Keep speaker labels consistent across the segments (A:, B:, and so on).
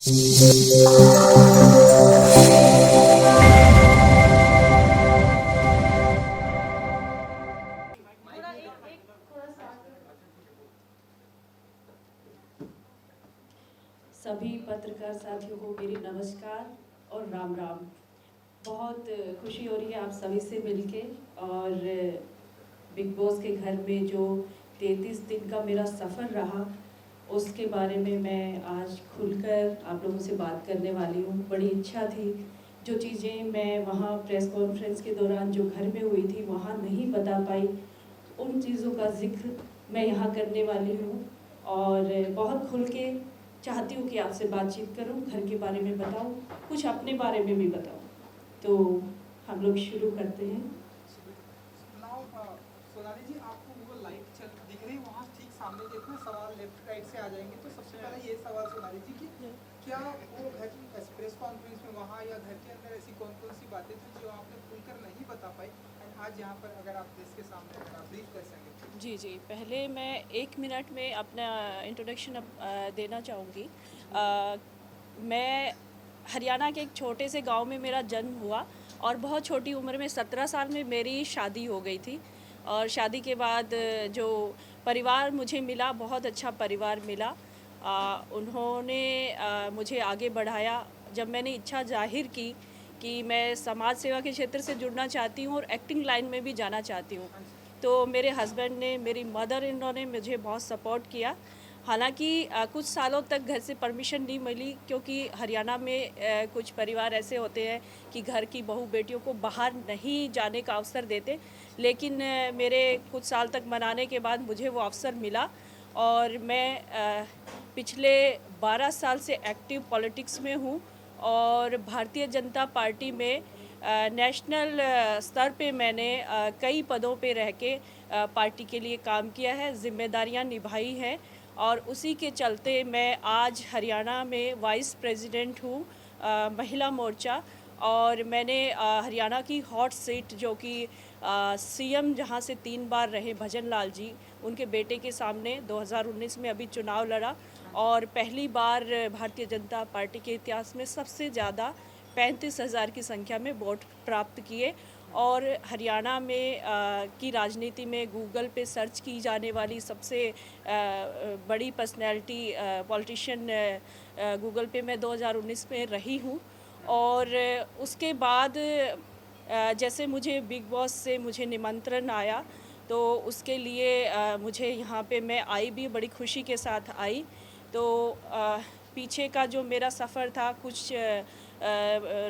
A: सभी पत्रकार साथियों को मेरी नमस्कार और राम राम। बहुत खुशी हो रही है आप सभी से मिलके, और बिग बॉस के घर में जो 33 दिन का मेरा सफ़र रहा उसके बारे में मैं आज खुलकर आप लोगों से बात करने वाली हूँ। बड़ी इच्छा थी, जो चीज़ें मैं वहाँ प्रेस कॉन्फ्रेंस के दौरान जो घर में हुई थी वहाँ नहीं बता पाई, उन चीज़ों का जिक्र मैं यहाँ करने वाली हूँ। और बहुत खुल के चाहती हूँ कि आपसे बातचीत करूँ, घर के बारे में बताऊँ, कुछ अपने बारे में भी बताऊँ। तो हम लोग शुरू करते हैं।
B: सोनाली जी, आपको वो लाइट चल दिख रही वहाँ ठीक सामने देखना, सवाल लेफ्ट राइट से आ जाएंगे। तो सबसे पहले ये सवाल सोनाली जी कि क्या वो घर प्रेस कॉन्फ्रेंस में वहाँ या घर के अंदर ऐसी कौन कौन सी बातें थी जो आपने खुलकर नहीं बता पाई, एंड आज यहाँ पर अगर आप प्रेस के सामने ब्रीफ कर सकें?
A: जी जी, पहले मैं 1 मिनट में अपना इंट्रोडक्शन देना चाहूँगी। मैं हरियाणा के एक छोटे से गांव में मेरा जन्म हुआ, और बहुत छोटी उम्र में 17 साल में मेरी शादी हो गई थी। और शादी के बाद जो परिवार मुझे मिला, बहुत अच्छा परिवार मिला। उन्होंने मुझे आगे बढ़ाया। जब मैंने इच्छा जाहिर की कि मैं समाज सेवा के क्षेत्र से जुड़ना चाहती हूँ और एक्टिंग लाइन में भी जाना चाहती हूँ, तो मेरे हस्बैंड ने, मेरी मदर इन लॉ ने मुझे बहुत सपोर्ट किया। हालांकि कुछ सालों तक घर से परमिशन नहीं मिली, क्योंकि हरियाणा में कुछ परिवार ऐसे होते हैं कि घर की बहू बेटियों को बाहर नहीं जाने का अवसर देते। लेकिन मेरे कुछ साल तक मनाने के बाद मुझे वो अवसर मिला, और मैं पिछले 12 साल से एक्टिव पॉलिटिक्स में हूँ। और भारतीय जनता पार्टी में नेशनल स्तर पे मैंने कई पदों पे रह के पार्टी के लिए काम किया है, जिम्मेदारियां निभाई हैं। और उसी के चलते मैं आज हरियाणा में वाइस प्रेसिडेंट हूँ, महिला मोर्चा। और मैंने हरियाणा की हॉट सीट, जो कि सीएम जहाँ से 3 बार रहे भजन लाल जी, उनके बेटे के सामने 2019 में अभी चुनाव लड़ा, और पहली बार भारतीय जनता पार्टी के इतिहास में सबसे ज़्यादा 35,000 की संख्या में वोट प्राप्त किए। और हरियाणा में की राजनीति में गूगल पे सर्च की जाने वाली सबसे बड़ी पर्सनैलिटी, पॉलिटिशियन, गूगल पे मैं 2019 में रही हूँ। और उसके बाद जैसे मुझे बिग बॉस से मुझे निमंत्रण आया, तो उसके लिए मुझे यहाँ पे मैं आई भी, बड़ी खुशी के साथ आई। तो पीछे का जो मेरा सफ़र था, कुछ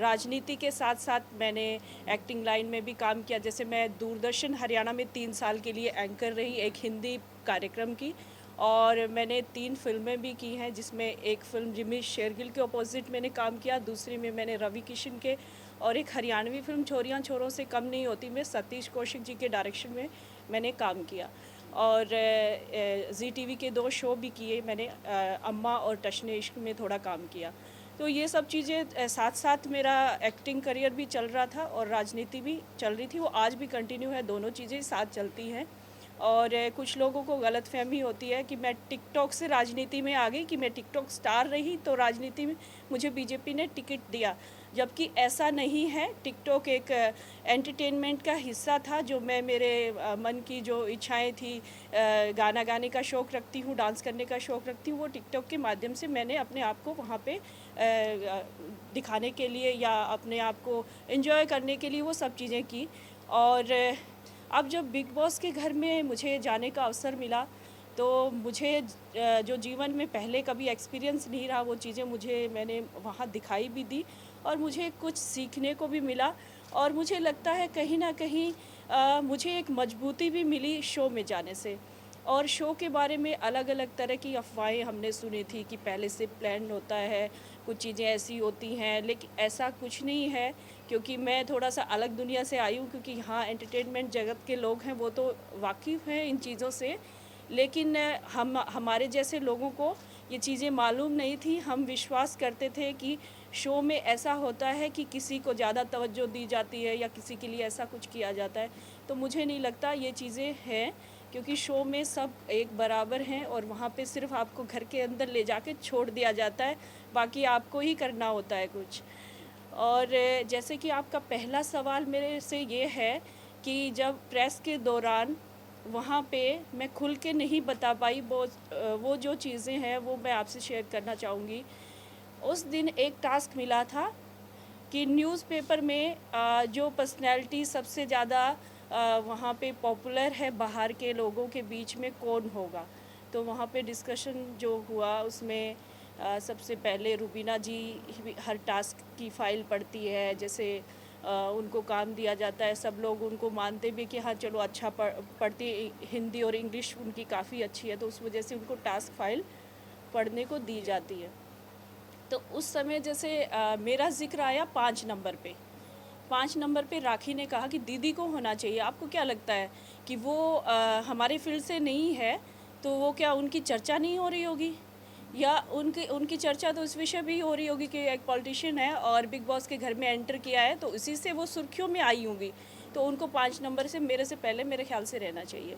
A: राजनीति के साथ साथ मैंने एक्टिंग लाइन में भी काम किया। जैसे मैं दूरदर्शन हरियाणा में 3 साल के लिए एंकर रही, एक हिंदी कार्यक्रम की। और मैंने 3 फिल्में भी की हैं, जिसमें एक फ़िल्म जिमी शेरगिल के अपोजिट मैंने काम किया, दूसरी में मैंने रवि किशन के, और एक हरियाणवी फिल्म छोरियां छोरों से कम नहीं होती में सतीश कौशिक जी के डायरेक्शन में मैंने काम किया। और जी टीवी के 2 शो भी किए मैंने, अम्मा और टशने इश्क में थोड़ा काम किया। तो ये सब चीज़ें साथ साथ मेरा एक्टिंग करियर भी चल रहा था और राजनीति भी चल रही थी, वो आज भी कंटिन्यू है, दोनों चीज़ें साथ चलती हैं। और कुछ लोगों को गलतफहमी होती है कि मैं टिकटॉक से राजनीति में आ गई, कि मैं टिकटॉक स्टार रही तो राजनीति में मुझे बीजेपी ने टिकट दिया, जबकि ऐसा नहीं है। टिकटॉक एक एंटरटेनमेंट का हिस्सा था, जो मैं मेरे मन की जो इच्छाएं थी, गाना गाने का शौक़ रखती हूँ, डांस करने का शौक़ रखती हूँ, वो टिकटॉक के माध्यम से मैंने अपने आप को वहाँ पे दिखाने के लिए या अपने आप को एंजॉय करने के लिए वो सब चीज़ें की। और अब जब बिग बॉस के घर में मुझे जाने का अवसर मिला, तो मुझे जो जीवन में पहले कभी एक्सपीरियंस नहीं रहा, वो चीज़ें मैंने वहाँ दिखाई भी दी, और मुझे कुछ सीखने को भी मिला। और मुझे लगता है कहीं ना कहीं मुझे एक मजबूती भी मिली शो में जाने से। और शो के बारे में अलग अलग तरह की अफवाहें हमने सुनी थी कि पहले से प्लान होता है, कुछ चीज़ें ऐसी होती हैं, लेकिन ऐसा कुछ नहीं है। क्योंकि मैं थोड़ा सा अलग दुनिया से आई हूँ, क्योंकि यहाँ एंटरटेनमेंट जगत के लोग हैं वो तो वाकिफ़ हैं इन चीज़ों से, लेकिन हमारे जैसे लोगों को ये चीज़ें मालूम नहीं थी। हम विश्वास करते थे कि शो में ऐसा होता है कि किसी को ज़्यादा तवज्जो दी जाती है या किसी के लिए ऐसा कुछ किया जाता है। तो मुझे नहीं लगता ये चीज़ें हैं। क्योंकि शो में सब एक बराबर हैं और वहाँ पे सिर्फ आपको घर के अंदर ले जाके छोड़ दिया जाता है, बाकी आपको ही करना होता है कुछ। और जैसे कि आपका पहला सवाल मेरे से ये है कि जब प्रेस के दौरान वहाँ पे मैं खुल के नहीं बता पाई वो जो चीज़ें हैं वो मैं आपसे शेयर करना चाहूँगी। उस दिन एक टास्क मिला था कि न्यूज़पेपर में जो पर्सनैलिटी सबसे ज़्यादा वहाँ पे पॉपुलर है बाहर के लोगों के बीच में कौन होगा। तो वहाँ पे डिस्कशन जो हुआ उसमें सबसे पहले रुबीना जी हर टास्क की फ़ाइल पढ़ती है, जैसे उनको काम दिया जाता है, सब लोग उनको मानते भी कि हाँ चलो अच्छा पढ़ती, हिंदी और इंग्लिश उनकी काफ़ी अच्छी है, तो उस वजह से उनको टास्क फ़ाइल पढ़ने को दी जाती है। तो उस समय जैसे मेरा ज़िक्र आया 5 नंबर पे। 5 नंबर पे राखी ने कहा कि दीदी को होना चाहिए। आपको क्या लगता है कि वो हमारे फील्ड से नहीं है, तो वो क्या उनकी चर्चा नहीं हो रही होगी? या उनकी उनकी चर्चा तो इस विषय भी हो रही होगी कि एक पॉलिटिशियन है और बिग बॉस के घर में एंटर किया है, तो इसी से वो सुर्खियों में आई होंगी। तो उनको 5 नंबर से मेरे से पहले मेरे ख़्याल से रहना चाहिए।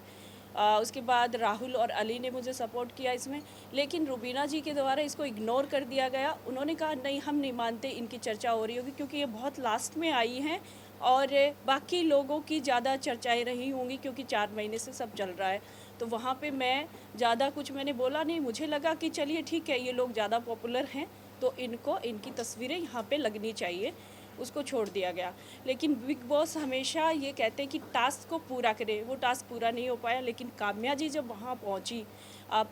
A: उसके बाद राहुल और अली ने मुझे सपोर्ट किया इसमें, लेकिन रुबीना जी के द्वारा इसको इग्नोर कर दिया गया। उन्होंने कहा नहीं, हम नहीं मानते इनकी चर्चा हो रही होगी, क्योंकि ये बहुत लास्ट में आई हैं और बाकी लोगों की ज़्यादा चर्चाएं रही होंगी, क्योंकि 4 महीने से सब चल रहा है। तो वहाँ पे मैं ज़्यादा कुछ मैंने बोला नहीं। मुझे लगा कि चलिए ठीक है, ये लोग ज़्यादा पॉपुलर हैं तो इनकी तस्वीरें यहाँ पे लगनी चाहिए, उसको छोड़ दिया गया। लेकिन बिग बॉस हमेशा ये कहते हैं कि टास्क को पूरा करें, वो टास्क पूरा नहीं हो पाया। लेकिन काम्या जी जब वहाँ पहुँची,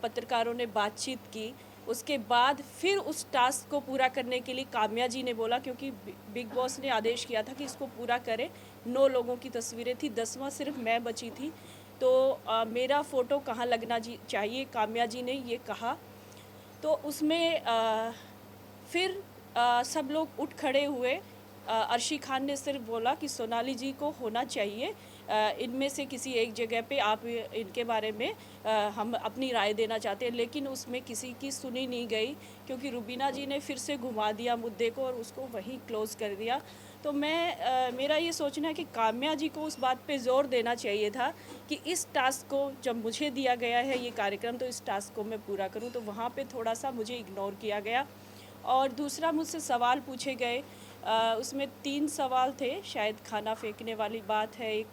A: पत्रकारों ने बातचीत की, उसके बाद फिर उस टास्क को पूरा करने के लिए काम्या जी ने बोला, क्योंकि बिग बॉस ने आदेश किया था कि इसको पूरा करें। 9 लोगों की तस्वीरें थी, 10वां सिर्फ मैं बची थी, तो मेरा फ़ोटो कहाँ लगना चाहिए, काम्या जी ने ये कहा। तो उसमें फिर सब लोग उठ खड़े हुए। अर्शी खान ने सिर्फ बोला कि सोनाली जी को होना चाहिए, इनमें से किसी एक जगह पे आप इनके बारे में हम अपनी राय देना चाहते हैं। लेकिन उसमें किसी की सुनी नहीं गई, क्योंकि रुबीना जी ने फिर से घुमा दिया मुद्दे को और उसको वहीं क्लोज़ कर दिया। तो मेरा ये सोचना है कि काम्या जी को उस बात पे ज़ोर देना चाहिए था कि इस टास्क को जब मुझे दिया गया है ये कार्यक्रम, तो इस टास्क को मैं पूरा करूं। तो वहाँ पे थोड़ा सा मुझे इग्नोर किया गया। और दूसरा, मुझसे सवाल पूछे गए, उसमें 3 सवाल थे, शायद खाना फेंकने वाली बात है एक,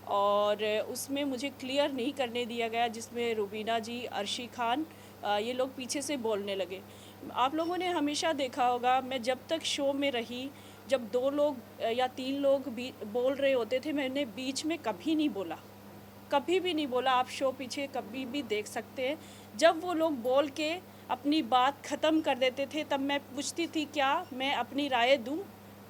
A: और उसमें मुझे क्लियर नहीं करने दिया गया, जिसमें रुबीना जी, अर्शी खान, ये लोग पीछे से बोलने लगे। आप लोगों ने हमेशा देखा होगा, मैं जब तक शो में रही, जब 2 लोग या 3 लोग भी बोल रहे होते थे, मैंने बीच में कभी नहीं बोला, कभी भी नहीं बोला। आप शो पीछे कभी भी देख सकते हैं। जब वो लोग बोल के अपनी बात ख़त्म कर देते थे, तब मैं पूछती थी क्या मैं अपनी राय दूं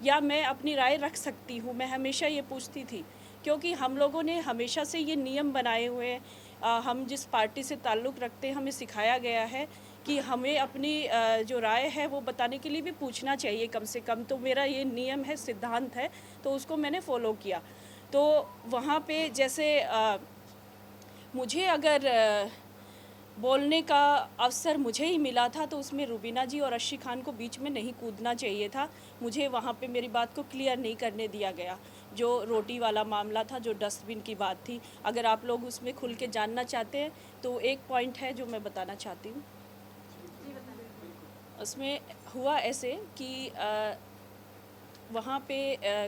A: या मैं अपनी राय रख सकती हूं। मैं हमेशा ये पूछती थी, क्योंकि हम लोगों ने हमेशा से ये नियम बनाए हुए हैं। हम जिस पार्टी से ताल्लुक़ रखते हैं, हमें सिखाया गया है कि हमें अपनी जो राय है वो बताने के लिए भी पूछना चाहिए कम से कम। तो मेरा ये नियम है, सिद्धांत है, तो उसको मैंने फ़ॉलो किया। तो वहाँ पे जैसे मुझे अगर बोलने का अवसर मुझे ही मिला था, तो उसमें रुबीना जी और अर्शी खान को बीच में नहीं कूदना चाहिए था। मुझे वहाँ पे मेरी बात को क्लियर नहीं करने दिया गया। जो रोटी वाला मामला था, जो डस्टबिन की बात थी, अगर आप लोग उसमें खुल के जानना चाहते हैं तो एक पॉइंट है जो मैं बताना चाहती हूँ। उसमें हुआ ऐसे कि वहाँ पे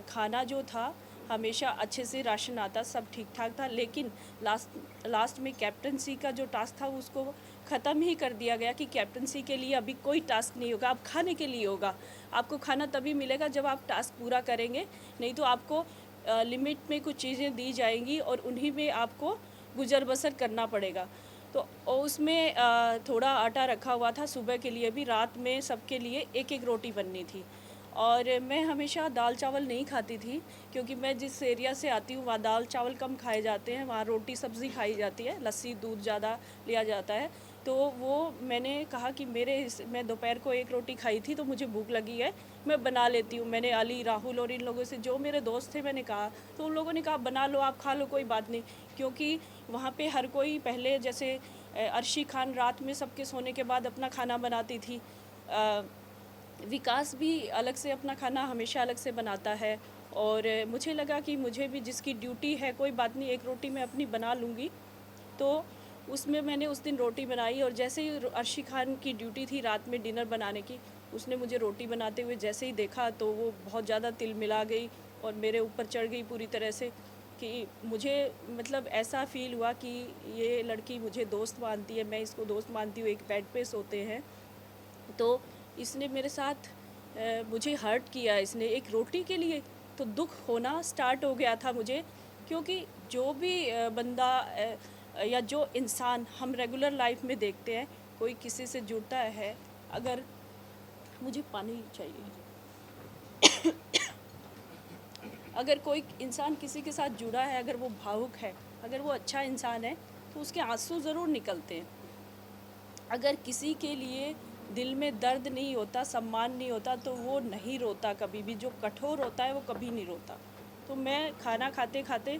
A: खाना जो था, हमेशा अच्छे से राशन आता, सब ठीक ठाक था। लेकिन लास्ट में कैप्टनसी का जो टास्क था उसको ख़त्म ही कर दिया गया कि कैप्टनसी के लिए अभी कोई टास्क नहीं होगा, अब खाने के लिए होगा। आपको खाना तभी मिलेगा जब आप टास्क पूरा करेंगे, नहीं तो आपको लिमिट में कुछ चीज़ें दी जाएंगी और उन्हीं में आपको गुजर बसर करना पड़ेगा। तो उसमें थोड़ा आटा रखा हुआ था सुबह के लिए भी, रात में सबके लिए एक एक रोटी बननी थी। और मैं हमेशा दाल चावल नहीं खाती थी, क्योंकि मैं जिस एरिया से आती हूँ वहाँ दाल चावल कम खाए जाते हैं, वहाँ रोटी सब्ज़ी खाई जाती है, लस्सी दूध ज़्यादा लिया जाता है। तो वो मैंने कहा कि मैं दोपहर को एक रोटी खाई थी, तो मुझे भूख लगी है, मैं बना लेती हूँ। मैंने अली, राहुल और इन लोगों से, जो मेरे दोस्त थे, मैंने कहा, तो उन लोगों ने कहा बना लो, आप खा लो, कोई बात नहीं। क्योंकि वहाँ पे हर कोई पहले, जैसे अर्शी खान रात में सबके सोने के बाद अपना खाना बनाती थी, विकास भी अलग से अपना खाना हमेशा अलग से बनाता है। और मुझे लगा कि मुझे भी जिसकी ड्यूटी है, कोई बात नहीं, एक रोटी मैं अपनी बना लूँगी। तो उसमें मैंने उस दिन रोटी बनाई और जैसे ही अर्शी खान की ड्यूटी थी रात में डिनर बनाने की, उसने मुझे रोटी बनाते हुए जैसे ही देखा तो वो बहुत ज़्यादा तिल मिला गई और मेरे ऊपर चढ़ गई पूरी तरह से कि मुझे मतलब ऐसा फ़ील हुआ कि ये लड़की मुझे दोस्त मानती है, मैं इसको दोस्त मानती हूँ, एक बेड पे सोते हैं। तो इसने मेरे साथ मुझे हर्ट किया इसने एक रोटी के लिए। तो दुख होना स्टार्ट हो गया था मुझे, क्योंकि जो भी बंदा या जो इंसान हम रेगुलर लाइफ में देखते हैं, कोई किसी से जुड़ता है, अगर मुझे पानी चाहिए, अगर कोई इंसान किसी के साथ जुड़ा है, अगर वो भावुक है, अगर वो अच्छा इंसान है, तो उसके आंसू ज़रूर निकलते हैं। अगर किसी के लिए दिल में दर्द नहीं होता, सम्मान नहीं होता, तो वो नहीं रोता कभी भी। जो कठोर होता है वो कभी नहीं रोता। तो मैं खाना खाते खाते